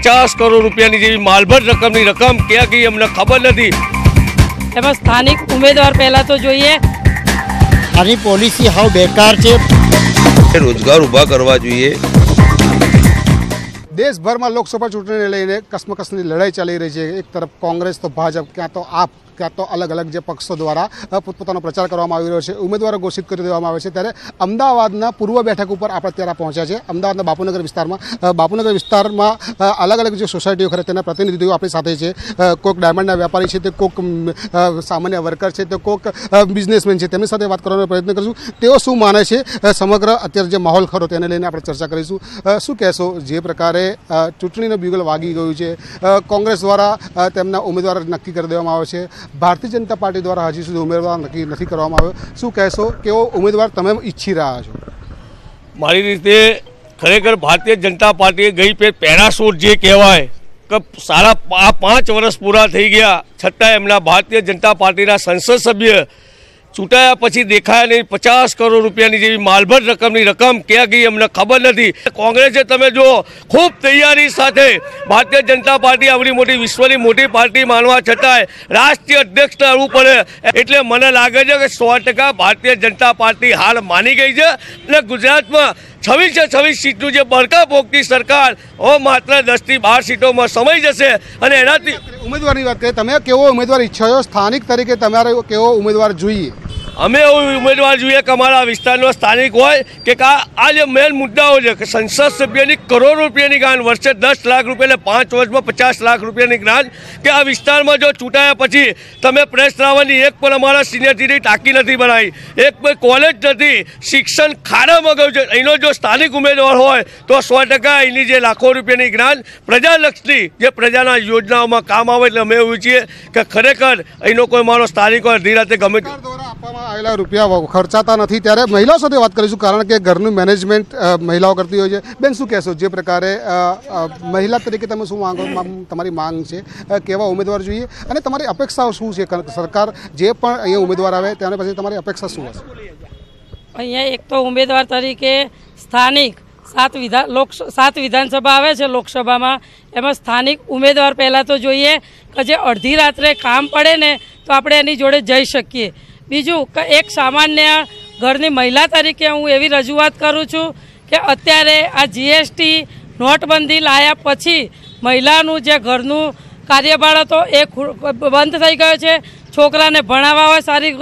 50 કરોડ રૂપિયાની જેવી માલભર રકમની રકમ ક્યાં ગઈ અમને ખબર નથી। એમાં સ્થાનિક ઉમેદવાર પહેલાં તો જોઈએ। આની પોલિસી હાવ બેકાર છે। રોજગાર ઊભા કરવા જોઈએ। દેશભરમાં લોકસભા ચૂંટણીને લઈને કસમકસની લડાઈ ચાલી રહી છે। એક તરફ કોંગ્રેસ તો ભાજપ ક્યાં તો આપ ક્યાં તો અલગ અલગ જે પક્ષો દ્વારા પોતપોતાનો પ્રચાર કરવામાં આવી રહ્યો છે, ઉમેદવારો ઘોષિત કરી દેવામાં આવે છે। ત્યારે અમદાવાદના પૂર્વ બેઠક ઉપર આપણે અત્યારે પહોંચ્યા છે। અમદાવાદના બાપુનગર વિસ્તારમાં અલગ અલગ જે સોસાયટીઓ ખરે તેના પ્રતિનિધિઓ આપણી સાથે છે। કોઈક ડાયમંડના વેપારી છે, તે કોઈક સામાન્ય વર્કર છે, તે કોઈક બિઝનેસમેન છે। તેમની સાથે વાત કરવાનો પ્રયત્ન કરીશું। તેઓ શું માને છે સમગ્ર અત્યારે જે માહોલ ખરો તેને લઈને આપણે ચર્ચા કરીશું। શું કહેશો જે પ્રકારે ચૂંટણીનું બ્યુગલ વાગી ગયું છે, કોંગ્રેસ દ્વારા તેમના ઉમેદવાર નક્કી કરી દેવામાં આવે છે, ભારતીય જનતા પાર્ટી દ્વારા હજી સુધી ઉમેદવાર નક્કી નથી કરવામાં આવ્યો। શું કહેશો, કેવો ઉમેદવાર તમે ઈચ્છી રહ્યા છો? મારી રીતે ખરેખર ભારતીય જનતા પાર્ટીએ ગઈ પેરાશૂટ જે કહેવાય કે સારા 5 વર્ષ પૂરા થઈ ગયા છતાં એમના ભારતીય જનતા પાર્ટીના સંસદ સભ્ય ચૂંટાયા પછી દેખાયા નહીં। 50 કરોડ રૂપિયાની જેવી માલભર રકમની રકમ ક્યાં ગઈ અમને ખબર નથી। કોંગ્રેસે તમે જો ખૂબ તૈયારી સાથે ભારતીય જનતા પાર્ટી આવડી મોટી વિશ્વની મોટી પાર્ટી માનવા છતાંય રાષ્ટ્રીય અધ્યક્ષને આવવું પડે, એટલે મને લાગે છે કે 100% ભારતીય જનતા પાર્ટી હાર માની ગઈ છે અને ગુજરાતમાં 26 સીટનું જે બળકા પોકતી સરકાર માત્ર 10 થી 12 સીટોમાં સમાઈ જશે। અને એનાથી ઉમેદવારની વાત કરીએ, તમે કેવો ઉમેદવાર ઈચ્છો છો? સ્થાનિક તરીકે તમારે કેવો ઉમેદવાર જોઈએ? અમે એવું ઉમેદવાર જોઈએ કે અમારા વિસ્તારનો સ્થાનિક હોય કે આ જે મેન મુદ્દાઓ છે કે સંસદ સભ્યની કરોડ રૂપિયાની ગ્રાન્ટ, વર્ષે 10 લાખ રૂપિયા એટલે 5 વર્ષમાં 50 લાખ રૂપિયાની ગ્રાન્ટ, કે આ વિસ્તારમાં જો ચૂંટાયા પછી તમે પ્રેસ લાવવાની એક પણ અમારા સિનિયરથી ટાંકી નથી બનાવી, એક પણ કોલેજ નથી, શિક્ષણ ખાડામાં ગયું છે। અહીંનો જો સ્થાનિક ઉમેદવાર હોય તો 100% અહીંની જે લાખો રૂપિયાની ગ્રાન્ટ પ્રજાલક્ષી જે પ્રજાના યોજનાઓમાં કામ આવે। એટલે અમે એવું છીએ કે ખરેખર અહીંનો કોઈ મારો સ્થાનિક હોય અડધી રાતે ગમે આવેલા રૂપિયા ખર્ચાતા નથી। ત્યારે મહિલાઓ સાથે વાત કરીશું, કારણ કે ઘરનું મેનેજમેન્ટ મહિલાઓ કરતી હોય છે। બેન, શું કહેશો જે પ્રકારે મહિલા તરીકે તમે શું માંગો, તમારી માંગ છે, કેવા ઉમેદવાર જોઈએ અને તમારી અપેક્ષાઓ શું છે? સરકાર જે પણ અહીંયા ઉમેદવાર આવે તેના પછી તમારી અપેક્ષા શું હશે? અહીંયા એક તો ઉમેદવાર તરીકે સ્થાનિક 7 વિધાનસભા આવે છે લોકસભામાં, એમાં સ્થાનિક ઉમેદવાર પહેલાં તો જોઈએ કે જે અડધી રાત્રે કામ પડે ને તો આપણે એની જોડે જઈ શકીએ। બીજું કે એક સામાન્ય ઘરની મહિલા તરીકે હું એવી રજૂઆત કરું છું કે અત્યારે આ GST નોટબંધી લાયા પછી મહિલાનું જે ઘરનું કાર્યભાર હતો એ બંધ થઈ ગયો છે। છોકરાને ભણાવવા હોય સારી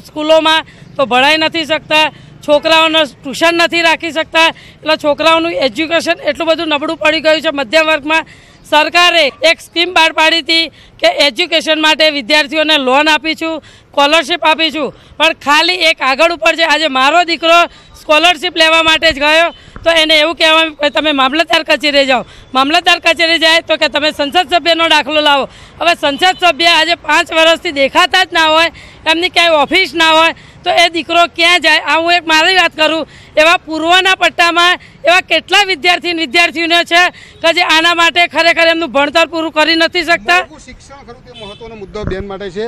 સ્કૂલોમાં તો ભણાઈ નથી શકતા, છોકરાઓને ટ્યુશન નથી રાખી શકતા, એટલે છોકરાઓનું એજ્યુકેશન એટલું બધું નબળું પડી ગયું છે મધ્યમ વર્ગમાં। સરકારે એક સ્કીમ બહાર પાડી હતી કે એજ્યુકેશન માટે વિદ્યાર્થીઓને લોન આપીશું, સ્કોલરશીપ આપીશું, પણ ખાલી એક આગળ ઉપર છે। આજે મારો દીકરો સ્કોલરશીપ લેવા માટે જ ગયો તો એને એવું કહેવામાં કે તમે મામલતદાર કચેરી જાઓ, મામલતદાર કચેરી જાય તો કે તમે સંસદ સભ્યનો દાખલો લાવો। હવે સંસદ સભ્ય આજે 5 વર્ષથી દેખાતા જ ના હોય, એમની ક્યાંય ઓફિસ ના હોય તો એ દીકરો ક્યાં જાય? આ હું એક મારી વાત કરું, એવા પૂર્વના પટ્ટામાં એવા કેટલા વિદ્યાર્થીઓને છે કે જે આના માટે ખરેખર એમનું ભણતર પૂરું કરી નથી શકતા। શિક્ષણ ખરું તે મહત્વનો મુદ્દો બેન માટે છે।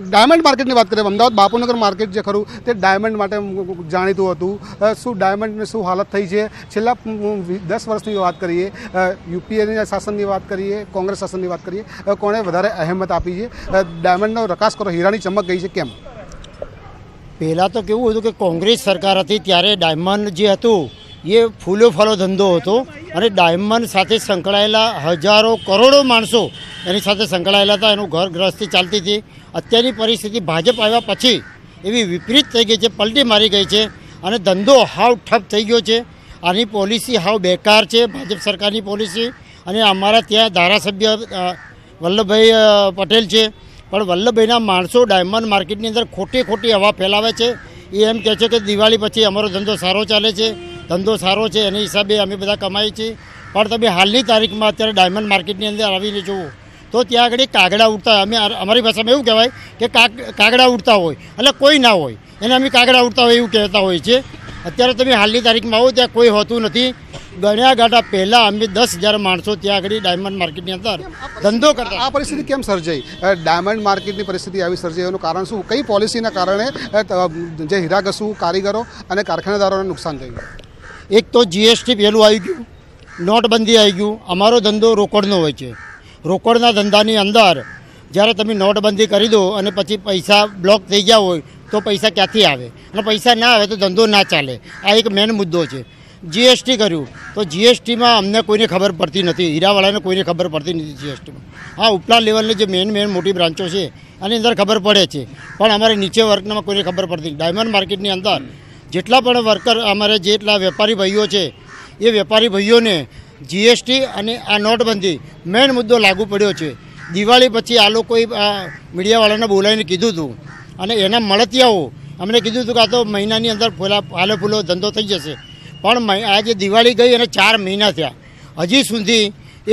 ડાયમંડ માર્કેટની વાત કરીએ, અમદાવાદ બાપુનગર માર્કેટ જે ખરું તે ડાયમંડ માટે જાણીતું હતું। શું ડાયમંડની શું હાલત થઈ છે? છેલ્લા 10 વર્ષની વાત કરીએ, યુપીએના શાસનની વાત કરીએ, કોંગ્રેસ શાસનની વાત કરીએ, કોણે વધારે અહેમત આપી છે? ડાયમંડનો રકાસ કરો, હીરાની ચમક ગઈ છે, કેમ? પહેલાં તો કેવું હતું કે કોંગ્રેસ સરકાર હતી ત્યારે ડાયમંડ જે હતું એ ફૂલો ફાલો ધંધો હતો અને ડાયમંડ સાથે સંકળાયેલા હજારો કરોડો માણસો એની સાથે સંકળાયેલા હતા, એનું ઘર ગૃહસ્થી ચાલતી હતી। અત્યારની પરિસ્થિતિ ભાજપ આવ્યા પછી એવી વિપરીત થઈ ગઈ છે, પલટી મારી ગઈ છે અને ધંધો હાવ ઠપ થઈ ગયો છે। આની પોલિસી હાવ બેકાર છે, ભાજપ સરકારની પોલિસી। અને અમારા ત્યાં ધારાસભ્ય વલ્લભભાઈ પટેલ છે, પણ વલ્લભભાઈના માણસો ડાયમંડ માર્કેટની અંદર ખોટી હવા ફેલાવે છે। એ એમ કહે છે કે દિવાળી પછી અમારો ધંધો સારો ચાલે છે, ધંધો સારો છે એની હિસાબે અમે બધા કમાઈએ છીએ, પણ તમે હાલની તારીખમાં અત્યારે ડાયમંડ માર્કેટની અંદર આવીને જુઓ તો ત્યાં આગળ કાગડા ઉડતા હોય, અમે અમારી ભાષામાં એવું કહેવાય કે કાગડા ઉડતા હોય એટલે કોઈ ના હોય, એને અમે કાગડા ઉડતા હોય એવું કહેતા હોય છે। અત્યારે તમે હાલની તારીખમાં આવો ત્યાં કોઈ હોતું નથી। ગણ્યા ગાંઠા પહેલાં અમે 10,000 માણસો ત્યાં આગળ ડાયમંડ માર્કેટની અંદર ધંધો કરતા। આ પરિસ્થિતિ કેમ સર્જાઈ? ડાયમંડ માર્કેટની પરિસ્થિતિ આવી સર્જાઈ એનું કારણ શું? કઈ પોલિસીના કારણે જે હીરાઘસુ કારીગરો અને કારખાનેદારોને નુકસાન થયું? એક તો GST પહેલું આવી ગયું, નોટબંધી આવી ગયું. અમારો ધંધો રોકડનો હોય છે. રોકડના ધંધાની અંદર જ્યારે તમે નોટબંધી કરી દો અને પછી પૈસા બ્લોક થઈ ગયા હોય તો પૈસા ક્યાંથી આવે, અને પૈસા ના આવે તો ધંધો ના ચાલે. આ એક મેઇન મુદ્દો છે. જીએસટી કર્યું તો જીએસટીમાં અમને કોઈને ખબર પડતી નથી, હીરાવાળાને કોઈને ખબર પડતી નથી જીએસટીમાં. હા, ઉપલા લેવલની જે મેઇન મોટી બ્રાન્ચો છે આની અંદર ખબર પડે છે, પણ અમારે નીચે વર્કમાં કોઈને ખબર પડતી. ડાયમંડ માર્કેટની અંદર જેટલા પણ વર્કર અમારે જેટલા વેપારી ભાઈઓ છે એ વેપારી ભાઈઓને જીએસટી અને આ નોટબંધી મેઇન મુદ્દો લાગુ પડ્યો છે. દિવાળી પછી આ લોકોએ મીડિયાવાળાને બોલાવીને કીધું હતું અને એના મળતિયાઓ અમને કીધું હતું કે આ તો મહિનાની અંદર ફાલે ફૂલો ધંધો થઈ જશે, પણ આજે દિવાળી ગઈ અને 4 મહિના થયા, હજી સુધી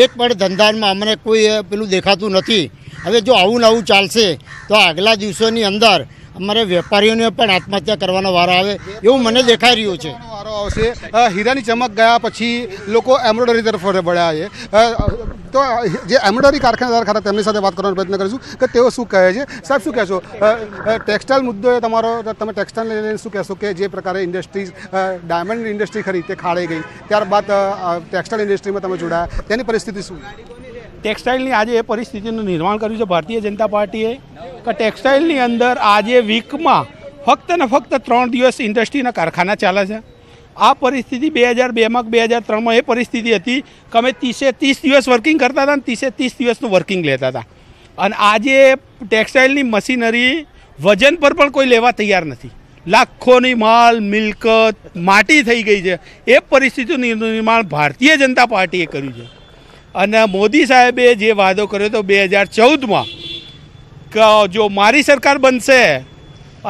એક પણ ધંધામાં અમને કોઈ પેલું દેખાતું નથી. હવે જો આવું ને આવું ચાલશે તો આગલા દિવસોની અંદર અમારે વેપારીઓને પણ આત્મહત્યા કરવાનો વારો આવે એવું મને દેખાઈ રહ્યું છે. વારો આવશે. હીરાની ચમક ગયા પછી લોકો એમ્બ્રોઇડરી તરફ વળ્યા છે. તો જે એમ્બ્રોઇડરી કારખાનેદાર ખરા તેમની સાથે વાત કરવાનો પ્રયત્ન કરીશું કે તેઓ શું કહે છે. સાહેબ, શું કહેશો? ટેક્સટાઇલ મુદ્દો એ તમારો, તમે ટેક્સટાઇલ લઈને શું કહેશો કે જે પ્રકારે ઇન્ડસ્ટ્રીઝ ડાયમંડ ઇન્ડસ્ટ્રી ખરી તે ખાડાઈ ગઈ, ત્યારબાદ ટેક્સટાઇલ ઇન્ડસ્ટ્રીમાં તમે જોડાયા, તેની પરિસ્થિતિ શું? ટેક્સટાઇલની આજે એ પરિસ્થિતિનું નિર્માણ કર્યું છે ભારતીય જનતા પાર્ટીએ કે ટેક્સટાઇલની અંદર આજે વીકમાં ફક્ત ને ફક્ત 3 દિવસ ઇન્ડસ્ટ્રીના કારખાના ચાલે છે. આ પરિસ્થિતિ 2002માં 2003માં એ પરિસ્થિતિ હતી કે અમે 30 દિવસ વર્કિંગ કરતા હતા અને 30 દિવસનું વર્કિંગ લેતા હતા. અને આજે ટેક્સટાઇલની મશીનરી વજન પર પણ કોઈ લેવા તૈયાર નથી. લાખોની માલ મિલકત માટી થઈ ગઈ છે. એ પરિસ્થિતિનું નિર્માણ ભારતીય જનતા પાર્ટીએ કર્યું છે. અને મોદી સાહેબે જે વાદો કર્યો હતો 2014માં કે જો મારી સરકાર બનશે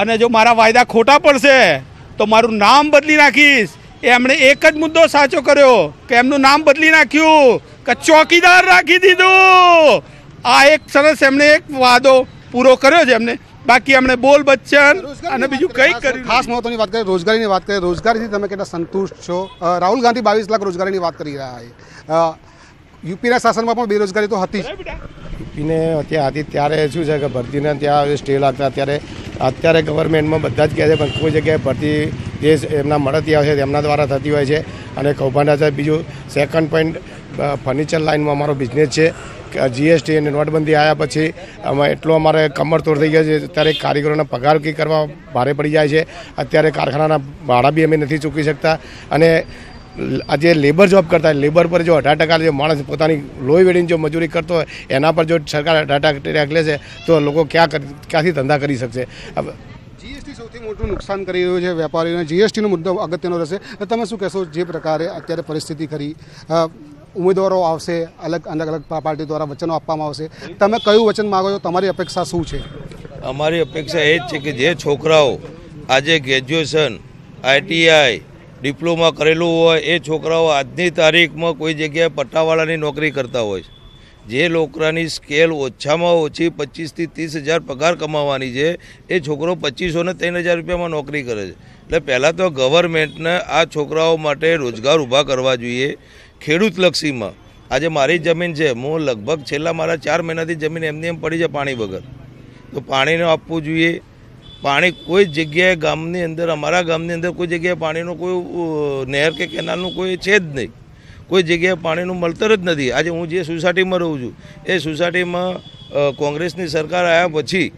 અને જો મારા વાયદા ખોટા પડશે તો મારું નામ બદલી નાખીશ, એમણે એક જ મુદ્દો સાચો કર્યો કે એમનું નામ બદલી નાખ્યું કે ચોકીદાર રાખી દીધું. આ એક સરસ એમણે એક વાદો પૂરો કર્યો છે એમને. બાકી એમણે બોલ બચ્ચન અને બીજું કંઈક કર્યું. ખાસ મહત્વની વાત કરીએ, રોજગારીની વાત કરીએ. રોજગારીથી તમે કેટલા સંતુષ્ટ છો? રાહુલ ગાંધી 22 લાખ રોજગારીની વાત કરી રહ્યા છે. યુપીના શાસનમાં પણ બેરોજગારી તો હતી જ. યુપીને ત્યાં હતી ત્યારે શું છે કે ભરતીને ત્યાં સ્ટે લાગતા, અત્યારે ગવર્મેન્ટમાં બધા જ કહે છે પણ કોઈ જગ્યાએ ભરતી જે એમના મળતી આવે છે તેમના દ્વારા થતી હોય છે. અને કૌભાંડા છે. બીજું સેકન્ડ પોઈન્ટ, ફર્નિચર લાઇનમાં અમારો બિઝનેસ છે. જીએસટી અને નોટબંધી આવ્યા પછી અમે એટલો અમારે કમરતોડ થઈ ગયા છે. અત્યારે કારીગરોના પગાર કંઈ કરવા ભારે પડી જાય છે. અત્યારે કારખાનાના ભાડા બી અમે નથી ચૂકવી શકતા. અને આજે લેબર જોબ કરતા હોય, લેબર પર જો 18% જે માણસ પોતાની લોહી વેડીને જો મજૂરી કરતો હોય એના પર જો સરકાર 18% લે છે તો લોકો ક્યાંથી ધંધા કરી શકશે? જીએસટી સૌથી મોટું નુકસાન કરી રહ્યું છે વેપારીઓને. જીએસટીનો મુદ્દો અગત્યનો રહેશે. તમે શું કહેશો? જે પ્રકારે અત્યારે પરિસ્થિતિ ખરી, ઉમેદવારો આવશે, અલગ અલગ પાર્ટી દ્વારા વચનો આપવામાં આવશે, તમે કયું વચન માગો છો? તમારી અપેક્ષા શું છે? અમારી અપેક્ષા એ જ છે કે જે છોકરાઓ આજે ગ્રેજ્યુએશન, આઈટીઆઈ, ડિપ્લોમા કરેલું હોય એ છોકરાઓ આજની તારીખમાં કોઈ જગ્યાએ પટ્ટાવાળાની નોકરી કરતા હોય છે. જે લોકોની સ્કેલ ઓછામાં ઓછી 25 થી 30 હજાર પગાર કમાવાની છે એ છોકરો 2500 ને 3000 રૂપિયામાં નોકરી કરે છે. એટલે પહેલાં તો ગવર્મેન્ટને આ છોકરાઓ માટે રોજગાર ઊભા કરવા જોઈએ. ખેડૂતલક્ષીમાં આજે મારી જમીન છે, હું લગભગ છેલ્લા મારા 4 મહિનાથી જમીન એમની એમ પડી છે પાણી વગર. તો પાણીને આપવું જોઈએ. પાણી કોઈ જગ્યાએ ગામની અંદર, અમારા ગામની અંદર કોઈ જગ્યાએ પાણીનું કોઈ નહેર કે કેનાલનું કોઈ છે જ નહીં. કોઈ જગ્યાએ પાણીનું મળતર જ નથી. આજે હું જે સોસાયટીમાં રહું છું એ સોસાયટીમાં કોંગ્રેસની સરકાર આવ્યા પછી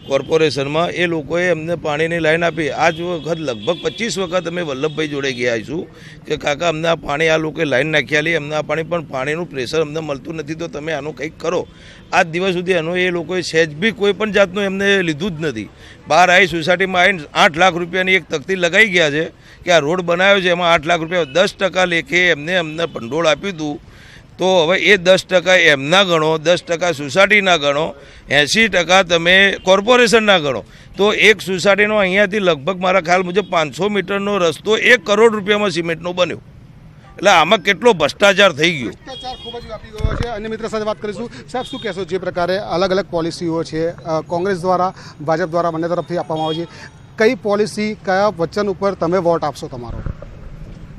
કોર્પોરેશનમાં એ લોકોએ અમને પાણીની લાઈન આપી. આજ વખત લગભગ 25 વખત અમે વલ્લભભાઈ જોડે ગયા છું કે કાકા અમને આ પાણી આ લોકોએ લાઈન નાખ્યાલી, અમને આ પાણી પણ પાણીનું પ્રેશર અમને મળતું નથી, તો તમે આનું કંઈક કરો. આજ દિવસ સુધી આનું એ લોકોએ સહેજ બી કોઈ પણ જાતનું એમને લીધું જ નથી. બહાર આવી સોસાયટીમાં આવીને 8 લાખ રૂપિયાની એક તકતી લગાવી ગયા છે કે આ રોડ બનાવ્યો છે એમાં 8 લાખ રૂપિયા 10% લેખે અમને ભંડોળ આપ્યું હતું. તો હવે એ 10% એમના ગણો, 10% સોસાયટીના ગણો, 80% તમે કોર્પોરેશનના ગણો. તો એક સોસાયટીનો અહીંયાથી લગભગ મારા ખ્યાલ મુજબ 500 મીટરનો રસ્તો 1 કરોડ રૂપિયામાં સિમેન્ટનો બન્યો. એટલે આમાં કેટલો ભ્રષ્ટાચાર થઈ ગયો. ભ્રષ્ટાચાર ખૂબ જ વ્યાપી ગયો છે. અન્ય મિત્ર સાથે વાત કરીશું. સાહેબ, શું કહેશો? જે પ્રકારે અલગ અલગ પોલિસીઓ છે કોંગ્રેસ દ્વારા, ભાજપ દ્વારા, બંને તરફથી આપવામાં આવે છે, કઈ પોલિસી, કયા વચન ઉપર તમે વોટ આપશો તમારો?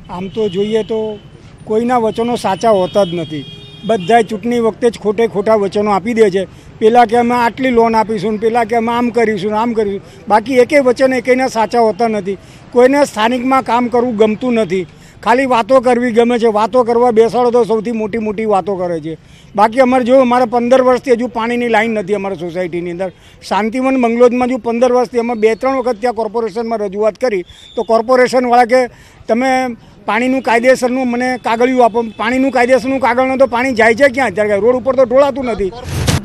આમ તો જોઈએ તો કોઈના વચનો સાચા હોતા જ નથી. બધા ચૂંટણી વખતે જ ખોટા વચનો આપી દે છે. પહેલાં કે અમે આટલી લોન આપીશું, પહેલાં કે અમે આમ કરીશું, આમ કરીશું. બાકી એકેય વચન એકેયના સાચા હોતા નથી. કોઈને સ્થાનિકમાં કામ કરવું ગમતું નથી. ખાલી વાતો કરવી ગમે છે, વાતો કરવા બેસાડો તો સૌથી મોટી મોટી વાતો કરે છે. બાકી અમારે જો અમારે 15 વર્ષથી હજુ પાણીની લાઈન નથી અમારા સોસાયટીની અંદર. શાંતિવન બંગલોઝમાં હજુ 15 વર્ષથી અમે 2-3 વખત ત્યાં કોર્પોરેશનમાં રજૂઆત કરી તો કોર્પોરેશનવાળા કે તમે પાણીનું કાયદેસરનું મને કાગળિયું આપો. પાણીનું કાયદેસરનું કાગળનું તો પાણી જાય છે ક્યાં? અત્યારે રોડ ઉપર તો ઢોળાતું નથી.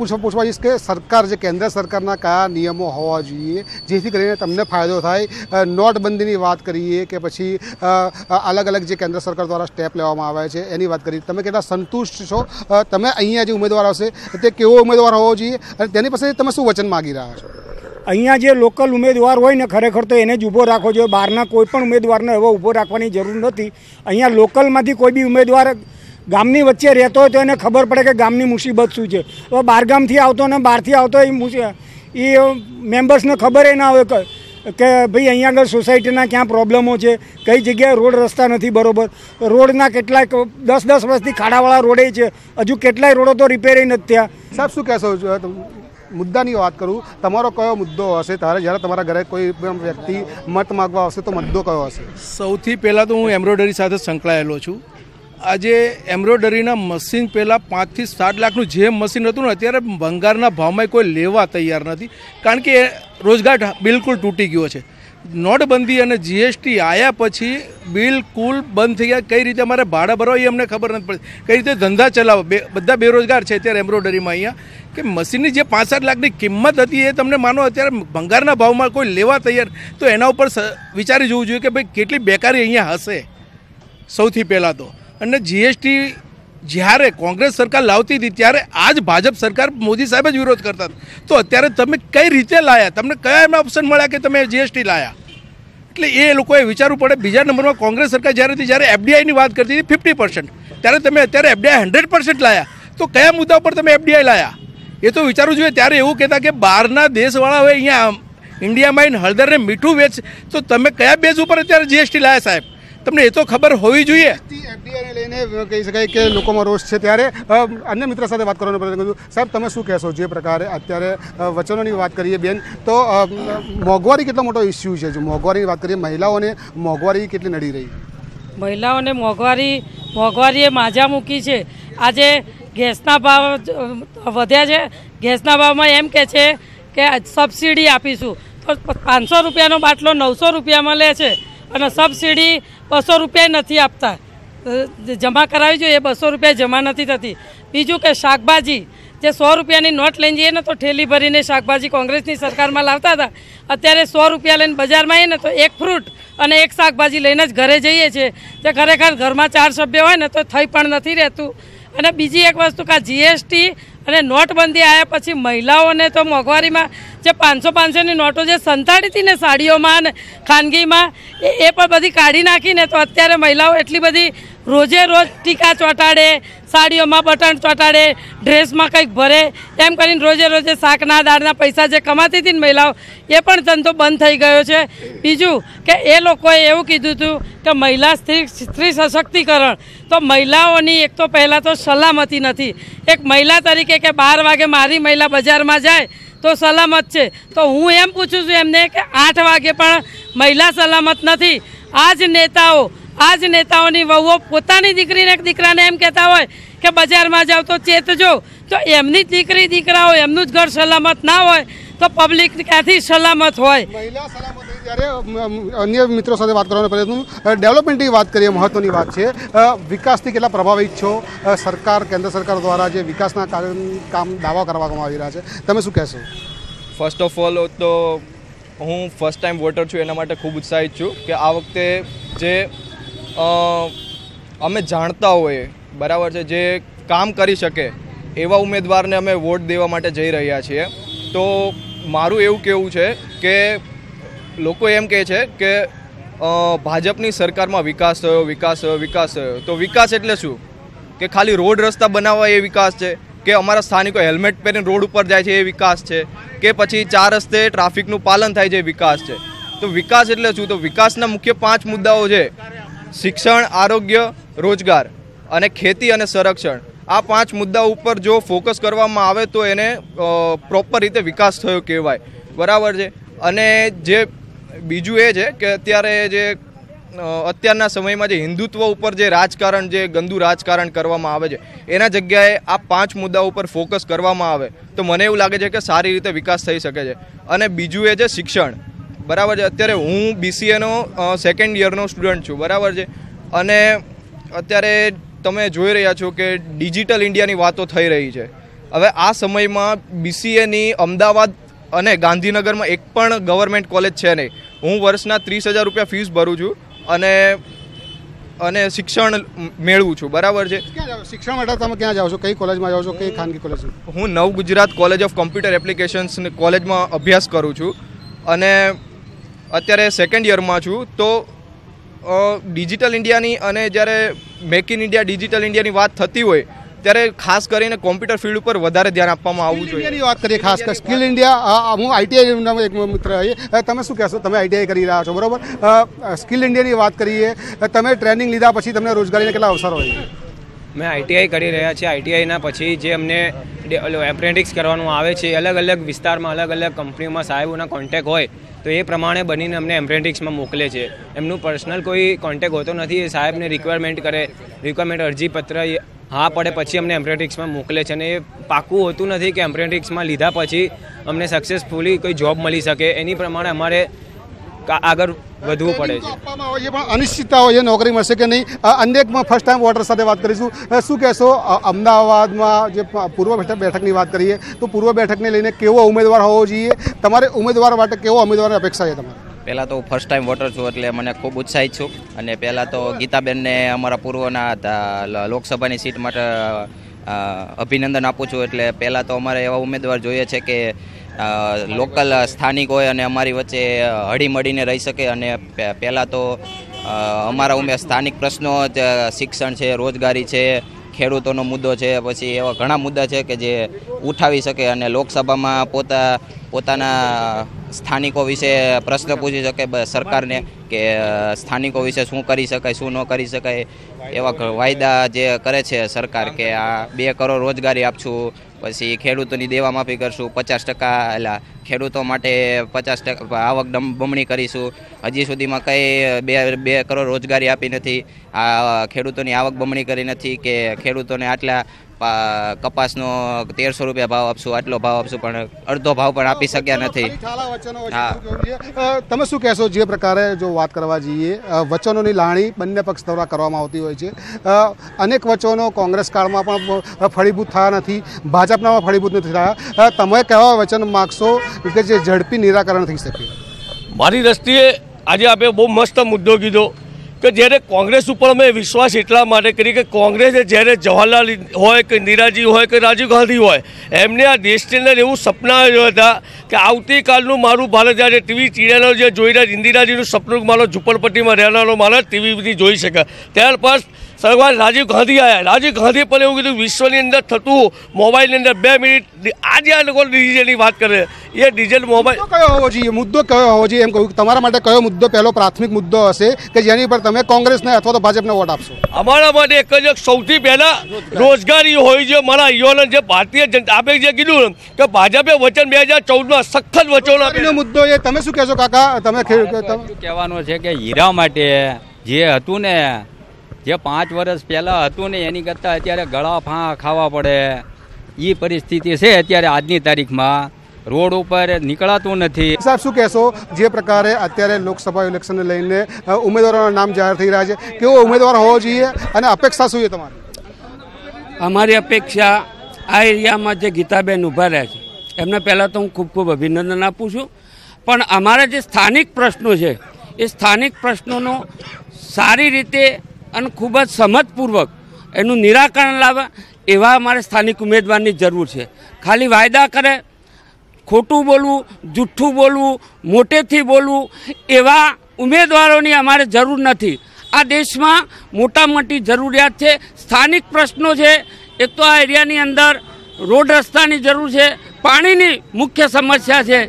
પૂછવા જઈશ કે સરકાર જે કેન્દ્ર સરકારના કયા નિયમો હોવા જોઈએ જેથી કરીને તમને ફાયદો થાય? નોટબંધીની વાત કરીએ કે પછી અલગ અલગ જે કેન્દ્ર સરકાર દ્વારા સ્ટેપ લેવામાં આવે છે એની વાત કરીએ. તમે કેટલા સંતુષ્ટ છો? તમે અહીંયા જે ઉમેદવાર આવશે તે કેવો ઉમેદવાર હોવો જોઈએ અને તેની પાસે તમે શું વચન માગી રહ્યા છો? અહીંયા જે લોકલ ઉમેદવાર હોય ને ખરેખર તો એને જ ઊભો રાખવો જોઈએ. બહારના કોઈ પણ ઉમેદવારને એવો ઊભો રાખવાની જરૂર નથી. અહીંયા લોકલમાંથી કોઈ બી ઉમેદવાર ગામની વચ્ચે રહેતો હોય તો એને ખબર પડે કે ગામની મુસીબત શું છે. હવે બહારગામથી આવતો ને બહારથી આવતો એ મેમ્બર્સને ખબર એ ના હોય કે ભાઈ અહીંયા આગળ સોસાયટીના ક્યાં પ્રોબ્લેમો છે, કઈ જગ્યાએ રોડ રસ્તા નથી બરાબર. રોડના કેટલાય 10 વર્ષથી ખાડાવાળા રોડે છે, હજુ કેટલાય રોડો તો રિપેરિંગ નથી થયા. સાહેબ શું કહેશો? મુદ્દાની વાત કરું, તમારો કયો મુદ્દો હશે જ્યારે તમારા ઘરે કોઈ વ્યક્તિ મત માગવા આવશે તો મુદ્દો કયો હશે? સૌથી પહેલાં તો હું એમ્બ્રોઇડરી સાથે સંકળાયેલો છું. આજે એમ્બ્રોઇડરીના મશીન પહેલાં 5 થી 7 લાખનું જે મશીન હતું ને અત્યારે ભંગારના ભાવમાં કોઈ લેવા તૈયાર નથી, કારણ કે રોજગાર બિલકુલ તૂટી ગયો છે. નોટબંધી અને જીએસટી આવ્યા પછી બિલકુલ બંધ થઈ ગયા. કઈ રીતે અમારે ભાડા ભરવા એ અમને ખબર નથી પડતી, કઈ રીતે ધંધા ચલાવો. બધા બેરોજગાર છે અત્યારે એમ્બ્રોઇડરીમાં. અહીંયા કે મશીનની જે 5-7 લાખની કિંમત હતી એ તમને માનો અત્યારે ભંગારના ભાવમાં કોઈ લેવા તૈયાર, તો એના ઉપર વિચારી જોવું જોઈએ કે ભાઈ કેટલી બેકારી અહીંયા હશે સૌથી પહેલાં તો. અને જીએસટી જ્યારે કોંગ્રેસ સરકાર લાવતી હતી ત્યારે આ જ ભાજપ સરકાર મોદી સાહેબ જ વિરોધ કરતા હતા. તો અત્યારે તમે કઈ રીતે લાયા? તમને કયા એમાં ઓપ્શન મળ્યા કે તમે જીએસટી લાયા? એટલે એ લોકોએ વિચારવું પડે. બીજા નંબરમાં કોંગ્રેસ સરકાર જ્યારે એફડીઆઈની વાત કરતી હતી 50%, ત્યારે તમે અત્યારે એફડીઆઈ 100% લાયા. તો કયા મુદ્દા ઉપર તમે એફડીઆઈ લાયા એ તો વિચારવું જોઈએ. ત્યારે એવું કહેતા કે બહારના દેશવાળા હવે અહીંયા ઇન્ડિયામાં આવીને હળદરને મીઠું વેચ, તો તમે કયા બેઝ ઉપર અત્યારે જીએસટી લાયા સાહેબ? તમને એ તો ખબર હોવી જોઈએ. એફડીઆઈને લઈને કહી શકાય કે લોકોમાં રોષ છે. ત્યારે અન્ય મિત્ર સાથે વાત કરવાનો પ્રયત્ન કરું. સાહેબ તમે શું કહેશો? જે પ્રકારે અત્યારે વચનોની વાત કરીએ બેન, તો મોંઘવારી કેટલો મોટો ઇસ્યુ છે? જો મોંઘવારીની વાત કરીએ, મહિલાઓને મોંઘવારી કેટલી નડી રહી? મહિલાઓને મોંઘવારીએ માજા મૂકી છે. આજે ગેસના ભાવ વધ્યા છે. ગેસના ભાવમાં એમ કહે છે કે સબસિડી આપીશું, તો 500 રૂપિયાનો બાટલો 900 રૂપિયામાં લે છે અને સબસિડી 200 રૂપિયા નથી આપતા. જમા કરાવી જોઈએ, 200 રૂપિયા જમા નથી થતી. બીજું કે શાકભાજી જે 100 રૂપિયાની નોટ લઈને જઈએ ને તો ઠેલી ભરીને શાકભાજી કોંગ્રેસની સરકારમાં લાવતા હતા. અત્યારે 100 રૂપિયા લઈને બજારમાં આવીએ ને તો એક ફ્રૂટ અને એક શાકભાજી લઈને જ ઘરે જઈએ છીએ. જે ખરેખર ઘરમાં 4 સભ્ય હોય ને તો થઈ પણ નથી રહેતું. અને બીજી એક વસ્તુ કે જીએસટી અને નોટબંધી આવ્યા પછી મહિલાઓને તો મોંઘવારીમાં જે 500-500ની નોટો જે સંતાડી હતી ને સાડીઓમાં અને ખાનગીમાં એ પણ બધી કાઢી નાખીને તો અત્યારે મહિલાઓ એટલી બધી રોજે રોજ ટીકા ચોંટાડે, સાડીઓમાં બટન ચોંટાડે, ડ્રેસમાં કંઈક ભરે, એમ કરીને રોજે રોજે શાકના દાળના પૈસા જે કમાતી હતી ને મહિલાઓ, એ પણ ધંધો બંધ થઈ ગયો છે. બીજું કે એ લોકોએ એવું કીધું હતું કે મહિલા સ્ત્રી સશક્તિકરણ, તો મહિલાઓની એક તો પહેલાં તો સલામતી નથી. એક મહિલા તરીકે કે 12 વાગે મારી મહિલા બજારમાં જાય તો સલામત છે, તો હું એમ પૂછું છું એમને કે 8 વાગે પણ મહિલા સલામત નથી. આ જ નેતાઓની વહુઓ પોતાની દીકરાને એમ કહેતા હોય કે બજારમાં જાવ તો ચેતજો, તો એમની જ દીકરી દીકરાઓ એમનું જ ઘર સલામત ના હોય તો પબ્લિક ક્યાંથી સલામત હોય? મહિલા સલામતી. ત્યારે અન્ય મિત્રો સાથે વાત કરવાનો પ્રયત્ન, ડેવલપમેન્ટની વાત કરીએ, મહત્વની વાત છે. વિકાસથી કેટલા પ્રભાવિત છો? સરકાર, કેન્દ્ર સરકાર દ્વારા જે વિકાસના કામ દાવા કરવામાં આવી રહ્યા છે, તમે શું કહેશો? ફર્સ્ટ ઓફ ઓલ તો હું ફર્સ્ટ ટાઈમ વોટર છું, એના માટે ખૂબ ઉત્સાહિત છું કે આ વખતે જે અમે જાણતા હોઈએ બરાબર છે, જે કામ કરી શકે એવા ઉમેદવારને અમે વોટ દેવા માટે જઈ રહ્યા છીએ. તો મારું એવું કહેવું છે કે લોકો એમ કહે છે કે ભાજપની સરકારમાં વિકાસ થયો. તો વિકાસ એટલે શું? કે ખાલી રોડ રસ્તા બનાવવા એ વિકાસ છે? કે અમારા સ્થાનિકો હેલ્મેટ પહેરીને રોડ ઉપર જાય છે એ વિકાસ છે? કે પછી 4 રસ્તે ટ્રાફિકનું પાલન થાય છે એ વિકાસ છે? તો વિકાસ એટલે શું? તો વિકાસના મુખ્ય 5 મુદ્દાઓ છે: શિક્ષણ, આરોગ્ય, રોજગાર અને ખેતી અને સંરક્ષણ. આ 5 મુદ્દા ઉપર જો ફોકસ કરવામાં આવે તો એને પ્રોપર રીતે વિકાસ થયો કહેવાય. બરાબર છે. અને જે બીજું એ છે કે અત્યારે જે અત્યારના સમયમાં જે હિન્દુત્વ ઉપર જે રાજકારણ, જે ગંદુ રાજકારણ કરવામાં આવે છે, એના જગ્યાએ આ 5 મુદ્દાઓ ઉપર ફોકસ કરવામાં આવે તો મને એવું લાગે છે કે સારી રીતે વિકાસ થઈ શકે છે. અને બીજું એ છે શિક્ષણ. બરાબર છે. અત્યારે હું BCAનો 2nd યરનો સ્ટુડન્ટ છું. બરાબર છે. અને અત્યારે તમે જોઈ રહ્યા છો કે ડિજિટલ ઇન્ડિયાની વાતો થઈ રહી છે. હવે આ સમયમાં BCAની અમદાવાદ અને ગાંધીનગરમાં એક પણ ગવર્મેન્ટ કોલેજ છે નહીં. હું વર્ષના 30,000 રૂપિયા ફીસ ભરું છું અને શિક્ષણ મેળવું છું. બરાબર છે. શિક્ષણ માટે તમે ક્યાં જાઓ છો? કઈ કોલેજમાં જાઓ છો? કઈ ખાનગી કોલેજ? હું નવ Gujarat college of computer applications કોલેજમાં અભ્યાસ કરું છું અને અત્યારે 2nd યરમાં છું. તો ડિજિટલ ઇન્ડિયાની અને જ્યારે મેક ઇન ઇન્ડિયા, ડિજિટલ ઇન્ડિયાની વાત થતી હોય ત્યારે ખાસ કરીને કોમ્પ્યુટર ફિલ્ડ ઉપર વધારે ધ્યાન આપવામાં આવવું જોઈએ. વાત કરીએ ખાસ કરી સ્કિલ ઇન્ડિયા. હું ITI એક મિત્ર, તમે શું કહેશો? તમે ITI કરી રહ્યા છો, બરાબર? સ્કિલ ઇન્ડિયાની વાત કરીએ, તમે ટ્રેનિંગ લીધા પછી તમને રોજગારીના કેટલા અવસરો હોય? મેં ITI કરી રહ્યા છીએ. ITIના પછી જે અમને એપ્રેન્ટિસ કરવાનું આવે છે, અલગ અલગ વિસ્તારમાં અલગ અલગ કંપનીઓમાં સાહેબોના કોન્ટેક હોય તો એ પ્રમાણે બનીને અમને એપ્રેન્ટિસમાં મોકલે છે. એમનું પર્સનલ કોઈ કોન્ટેક હોતો નથી. એ સાહેબને રિક્વાયરમેન્ટ કરે, રિક્વાયરમેન્ટ અરજીપત્ર હા પડે પછી અમને એપ્રેન્ટિસમાં મોકલે છે. અને એ પાકું હોતું નથી કે એપ્રેન્ટિસમાં લીધા પછી અમને સક્સેસફુલી કોઈ જોબ મળી શકે. એની પ્રમાણે અમારે આગળ વધવું પડે છે. પણ અનિશ્ચિતતા હોય, નોકરી મળશે કે નહીં. અનેકમાં ફર્સ્ટ ટાઈમ વોટર સાથે વાત કરીશું. શું કહેશો? અમદાવાદમાં જે પૂર્વ બેઠકની વાત કરીએ તો પૂર્વ બેઠકને લઈને કેવો ઉમેદવાર હોવો જોઈએ? તમારે ઉમેદવાર માટે કેવો ઉમેદવારની અપેક્ષા છે તમારે? પહેલાં તો હું ફર્સ્ટ ટાઈમ વોટર છું એટલે મને ખૂબ ઉત્સાહિત છું. અને પહેલાં તો ગીતાબેનને અમારા પૂર્વના લોકસભાની સીટ માટે અભિનંદન આપું છું. એટલે પહેલાં તો અમારે એવા ઉમેદવાર જોઈએ છે કે લોકલ સ્થાનિક હોય અને અમારી વચ્ચે હળીમળીને રહી શકે. અને પહેલાં તો અમારા સ્થાનિક પ્રશ્નો શિક્ષણ છે, રોજગારી છે, ખેડૂતોનો મુદ્દો છે, પછી એવા ઘણા મુદ્દા છે કે જે ઉઠાવી શકે અને લોકસભામાં પોતાના સ્થાનિકો વિશે પ્રશ્ન પૂછી શકે સરકારને કે સ્થાનિકો વિશે શું કરી શકાય, શું ન કરી શકાય. એવા વાયદા જે કરે છે સરકાર કે આ 2 કરોડ રોજગારી આપશું, પછી ખેડૂતોની દેવા માફી કરશું, 50% એટલે ખેડૂતો માટે 50% આવક બમણી કરીશું. હજી સુધીમાં કંઈ 2 કરોડ રોજગારી આપી નથી. આ ખેડૂતોની આવક બમણી કરી નથી કે ખેડૂતોને આટલા કપાસનો 1300 રૂપિયા ભાવ આપશું, આટલો ભાવ આપશું, પણ અડધો ભાવ પણ આપી શક્યા નથી. તમે શું કહેશો? જે પ્રકારે જો વાત કરવા જઈએ, વચનોની લાણી બંને પક્ષ દ્વારા કરવામાં આવતી હોય છે. અનેક વચનો કોંગ્રેસ કાળમાં પણ ફળીભૂત થયા નથી, ભાજપનામાં ફળીભૂત નથી થયા. તમે કેવા વચન માગશો કે જે ઝડપી નિરાકરણ થઈ શકે? મારી દ્રષ્ટિએ આજે આપણે બહુ મસ્ત મુદ્દો કીધો કે જ્યારે કોંગ્રેસ ઉપર અમે વિશ્વાસ એટલા માટે કરી કે કોંગ્રેસે જ્યારે જવાહરલાલ હોય કે ઇન્દિરાજી હોય કે રાજીવ ગાંધી હોય, એમને આ દેશની અંદર એવું સપના આવ્યા હતા કે આવતીકાલનું મારું ભારત જ્યારે ટીવી ચેનલો જે જોઈ રહ્યા, ઇન્દિરાજીનું સપનું મારો ઝૂંપડપટ્ટીમાં રહેનારો મારા ટીવીથી જોઈ શકે. ત્યાર પછી સરકાર રાજીવ ગાંધી આવ્યા. રાજીવ ગાંધી પણ એવું કીધું વિશ્વની અંદર થતું મોબાઈલની અંદર 2 મિનિટ. આજે આ લોકો ડીજેની વાત કરે, એ ડીજેલ મોબાઈલ કયો હોવો જોઈએ? મુદ્દો કયો હોવો જોઈએ? એમ કહ્યું તમારા માટે કયો મુદ્દો પહેલો પ્રાથમિક મુદ્દો હશે કે જેની પર તમે કોંગ્રેસને અથવા તો ભાજપને વોટ આપશો? અમારા માટે એક જ સૌથી પહેલા રોજગારી હોય છે. મારા યુવાનો જે ભારતીય જનતા આપણે જે કીધું કે ભાજપે વચન 2014માં સખત વચનો આપ્યા. મુદ્દો એ તમે શું કહેશો કાકા? તમે કહેવાનું છે કે હીરા માટે જે હતું ને, જે 5 વર્ષ પહેલાં હતું ને એની કરતાં અત્યારે ગળા ફાં ખાવા પડે એ પરિસ્થિતિ છે અત્યારે આજની તારીખમાં. રોડ ઉપર નીકળાતું નથી. સાહેબ શું કહેશો? જે પ્રકારે અત્યારે લોકસભા ઇલેક્શનને લઈને ઉમેદવારોના નામ જાહેર થઈ રહ્યા છે, કેવો ઉમેદવાર હોવો જોઈએ અને અપેક્ષા શું છે તમારી? અમારી અપેક્ષા આ એરિયામાં જે ગીતાબેન ઊભા રહ્યા છે એમને પહેલાં તો હું ખૂબ ખૂબ અભિનંદન આપું છું. પણ અમારા જે સ્થાનિક પ્રશ્નો છે એ સ્થાનિક પ્રશ્નોનો સારી રીતે અને ખૂબ જ સમજપૂર્વક એનું નિરાકરણ લાવે એવા અમારે સ્થાનિક ઉમેદવારની જરૂર છે. ખાલી વાયદા કરે, ખોટું બોલવું, જુઠ્ઠું બોલવું, મોટેથી બોલવું એવા ઉમેદવારોની અમારે જરૂર નથી. આ દેશમાં મોટા મોટી જરૂરિયાત છે, સ્થાનિક પ્રશ્નો છે. એક તો આ એરિયાની અંદર રોડ રસ્તાની જરૂર છે, પાણીની મુખ્ય સમસ્યા છે.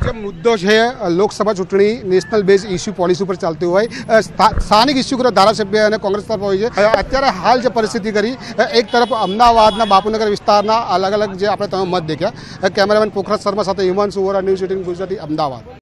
જે મુદ્દો છે લોકસભા ચૂંટણી નેશનલ બેઝ ઇસ્યુ પોલિસી ઉપર ચાલતી હોય, સ્થાનિક ઇસ્યુ કરો ધારાસભ્ય અને કોંગ્રેસ તરફ હોય છે. અત્યારે હાલ જે પરિસ્થિતિ કરી, એક તરફ અમદાવાદના બાપુનગર વિસ્તારના અલગ અલગ જે આપણે તમે મત દેખ્યા. કેમેરામેન પોખરાજ શર્મા સાથે હિમાંશુ વોરા, ન્યૂઝ 18 ગુજરાતી, અમદાવાદ.